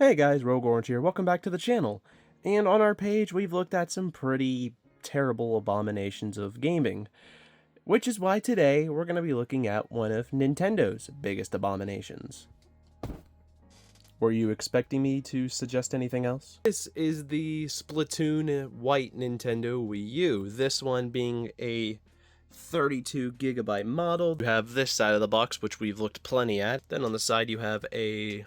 Hey guys, Rogue Orange here, welcome back to the channel. And on our page we've looked at some pretty terrible abominations of gaming, which is why today we're going to be looking at one of Nintendo's biggest abominations. Were you expecting me to suggest anything else? This is the Splatoon white Nintendo Wii U, this one being a 32GB model. You have this side of the box, which we've looked plenty at. Then on the side you have a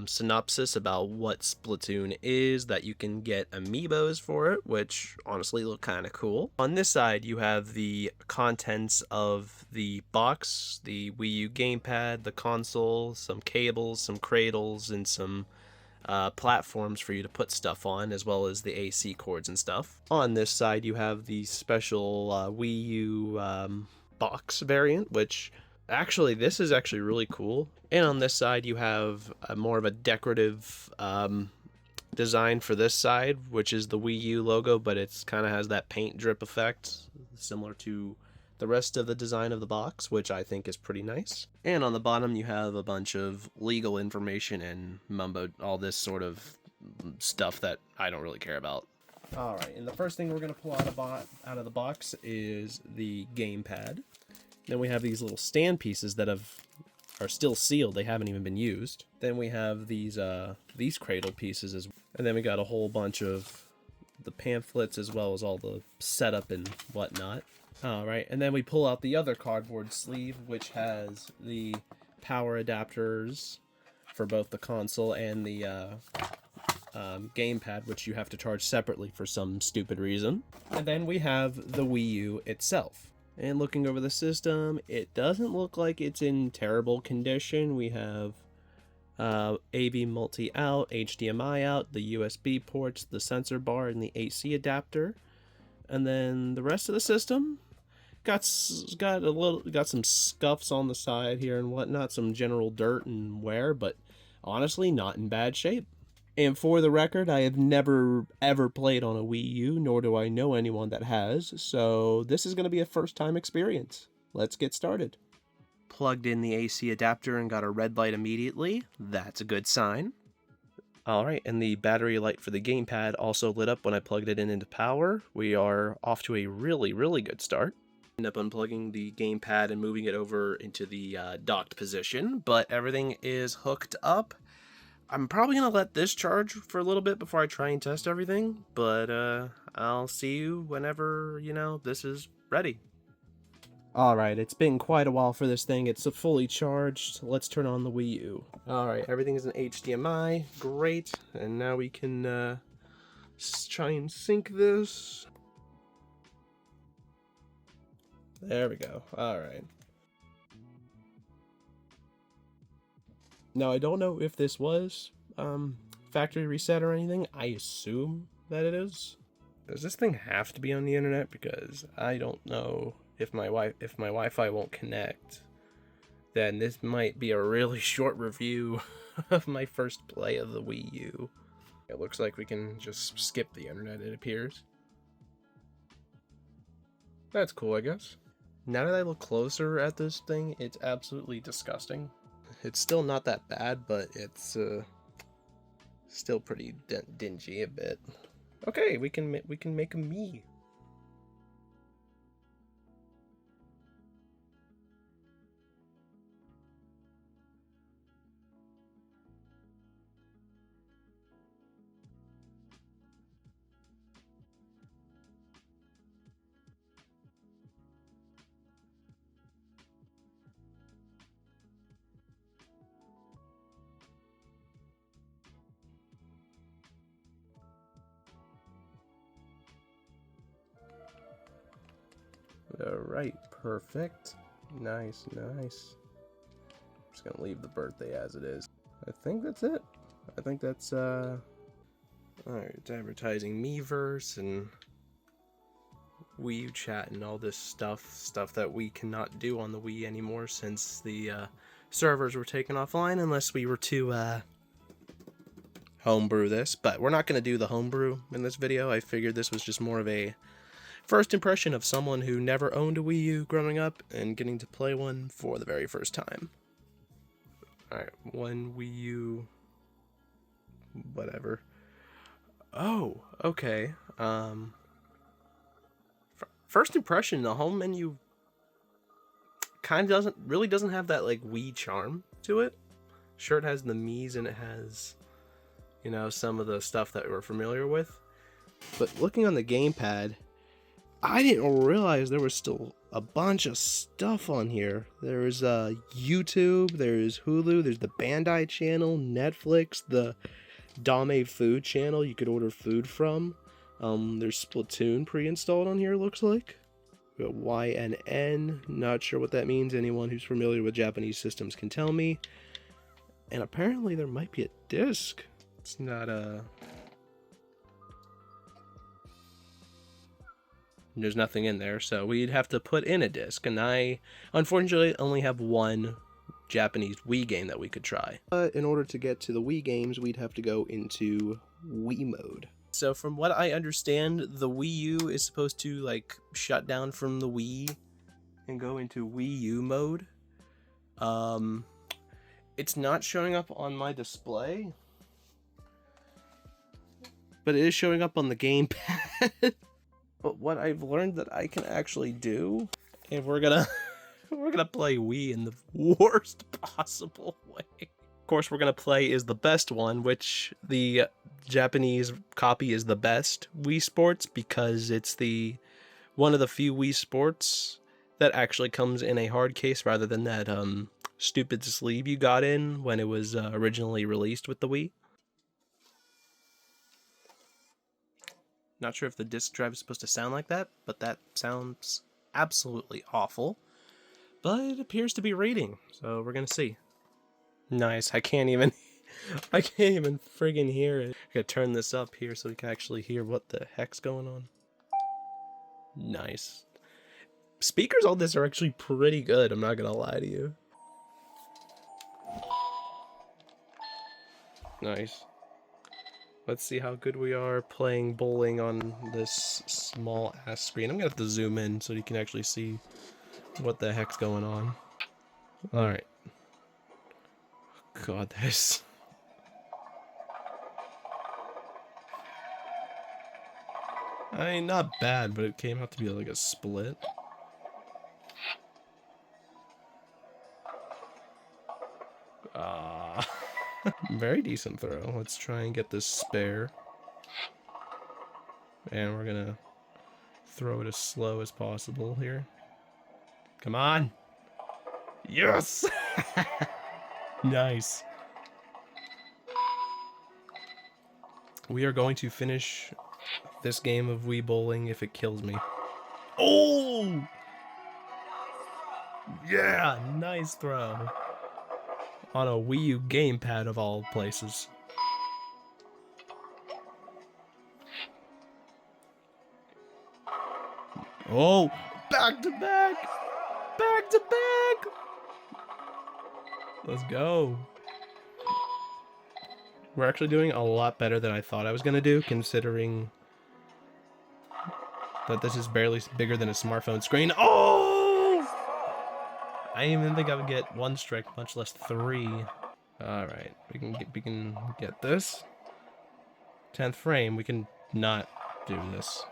synopsis about what Splatoon is, that you can get amiibos for it, which honestly look kind of cool. On this side you have the contents of the box, the Wii U gamepad, the console, some cables, some cradles, and some platforms for you to put stuff on, as well as the AC cords and stuff. On this side you have the special Wii U box variant, which actually this is actually really cool. And on this side you have more of a decorative design for this side, which is the Wii U logo, but it's kind of has that paint drip effect similar to the rest of the design of the box, which I think is pretty nice. And on the bottom you have a bunch of legal information and all this sort of stuff that I don't really care about. Alright, and the first thing we're going to pull out of the box is the gamepad. Then we have these little stand pieces that are still sealed, they haven't even been used. Then we have these cradle pieces as well. And then we got a whole bunch of the pamphlets as well as all the setup and whatnot. Alright, and then we pull out the other cardboard sleeve, which has the power adapters for both the console and the gamepad, which you have to charge separately for some stupid reason. And then we have the Wii U itself. And looking over the system, it doesn't look like it's in terrible condition. We have AV multi-out, HDMI out, the USB ports, the sensor bar, and the AC adapter. And then the rest of the system got some scuffs on the side here and whatnot, some general dirt and wear, but honestly not in bad shape. And for the record, I have never ever played on a Wii U, nor do I know anyone that has, so this is going to be a first time experience. Let's get started. Plugged in the AC adapter and got a red light immediately. That's a good sign. Alright, and the battery light for the gamepad also lit up when I plugged it in into power. We are off to a really good start. End up unplugging the gamepad and moving it over into the docked position, but everything is hooked up. I'm probably going to let this charge for a little bit before I try and test everything, but I'll see you whenever, this is ready. Alright, it's been quite a while for this thing. It's fully charged. Let's turn on the Wii U. Alright, everything is in HDMI. Great. And now we can try and sync this. There we go. Alright. Now, I don't know if this was factory reset or anything. I assume that it is. Does this thing have to be on the internet? Because I don't know if my Wi-Fi won't connect. Then this might be a really short review of my first play of the Wii U. It looks like we can just skip the internet, it appears. That's cool, I guess. Now that I look closer at this thing, it's absolutely disgusting. It's still not that bad, but it's still pretty dingy a bit. Okay, we can make a me. Alright, perfect. Nice. I'm just gonna leave the birthday as it is. I think that's it. I think that's, alright, it's advertising Miiverse and Wii U chat and all this stuff that we cannot do on the Wii anymore since the servers were taken offline, unless we were to homebrew this. But we're not gonna do the homebrew in this video. I figured this was just more of a first impression of someone who never owned a Wii U growing up and getting to play one for the very first time. Alright, one Wii U whatever. Oh, okay. First impression, the home menu kind of doesn't have that like Wii charm to it. Sure, it has the Mii's and it has, you know, some of the stuff that we're familiar with. But looking on the gamepad, I didn't realize there was still a bunch of stuff on here. There's YouTube, there's Hulu, there's the Bandai channel, Netflix, the Dame Food channel you could order food from. There's Splatoon pre-installed on here, looks like. We got YNN, not sure what that means. Anyone who's familiar with Japanese systems can tell me. And apparently there might be a disc. It's not a... There's nothing in there, so we'd have to put in a disc. And I, unfortunately, only have one Japanese Wii game that we could try. But in order to get to the Wii games, we'd have to go into Wii mode. So from what I understand, the Wii U is supposed to like shut down from the Wii and go into Wii U mode. It's not showing up on my display, but it is showing up on the gamepad. But what I've learned that I can actually do, and we're gonna play Wii in the worst possible way. Of course, we're gonna play is the best one, which the Japanese copy is the best Wii Sports because it's one of the few Wii Sports that actually comes in a hard case rather than that stupid sleeve you got in when it was originally released with the Wii. Not sure if the disc drive is supposed to sound like that, but that sounds absolutely awful. But it appears to be reading, so we're gonna see. Nice. I can't even friggin' hear it. I gotta turn this up here so we can actually hear what the heck's going on. Nice. Speakers on this are actually pretty good, I'm not gonna lie to you. Nice. Let's see how good we are playing bowling on this small ass screen. I'm gonna have to zoom in so you can actually see what the heck's going on. Alright. God, this. I mean, not bad, but it came out to be like a split. Very decent throw. Let's try and get this spare. And we're gonna throw it as slow as possible here. Come on! Yes! Nice. We are going to finish this game of Wii Bowling if it kills me. Oh! Yeah! Nice throw. On a Wii U gamepad of all places. Oh! Back to back! Back to back! Let's go. We're actually doing a lot better than I thought I was going to do, considering that this is barely bigger than a smartphone screen. Oh! I didn't even think I would get one strike, much less three. Alright, we can get this. 10th frame, we can not do this.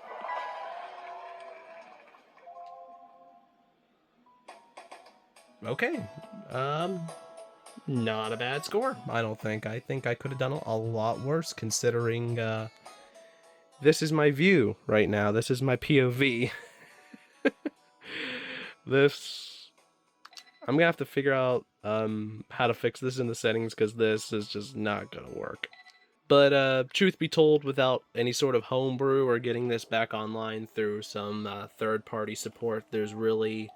Okay. Not a bad score, I don't think. I think I could have done a lot worse, considering this is my view right now. This is my POV. I'm gonna have to figure out how to fix this in the settings, because this is just not gonna work. But truth be told, without any sort of homebrew or getting this back online through some third-party support, there's really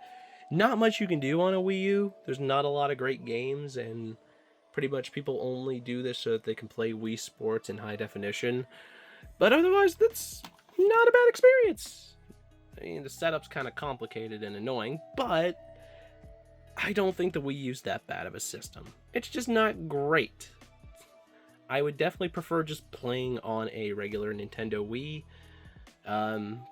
not much you can do on a Wii U. There's not a lot of great games, and pretty much people only do this so that they can play Wii Sports in high definition. But otherwise, that's not a bad experience. I mean, the setup's kind of complicated and annoying, but I don't think the Wii U's that bad of a system. It's just not great. I would definitely prefer just playing on a regular Nintendo Wii,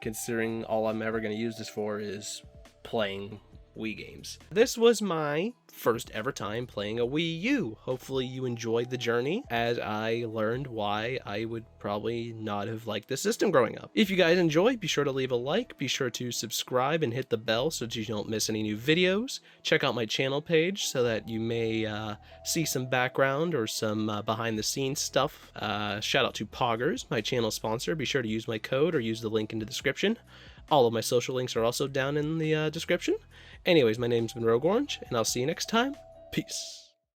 considering all I'm ever going to use this for is playing Wii games. This was my first ever time playing a Wii U. Hopefully you enjoyed the journey, as I learned why I would probably not have liked this system growing up. If you guys enjoyed, be sure to leave a like, be sure to subscribe and hit the bell so that you don't miss any new videos. Check out my channel page so that you may see some background or some behind the scenes stuff. Shout out to Poggers, my channel sponsor. Be sure to use my code or use the link in the description. All of my social links are also down in the description. Anyways, my name's been Rogue Orange, and I'll see you next time. Peace.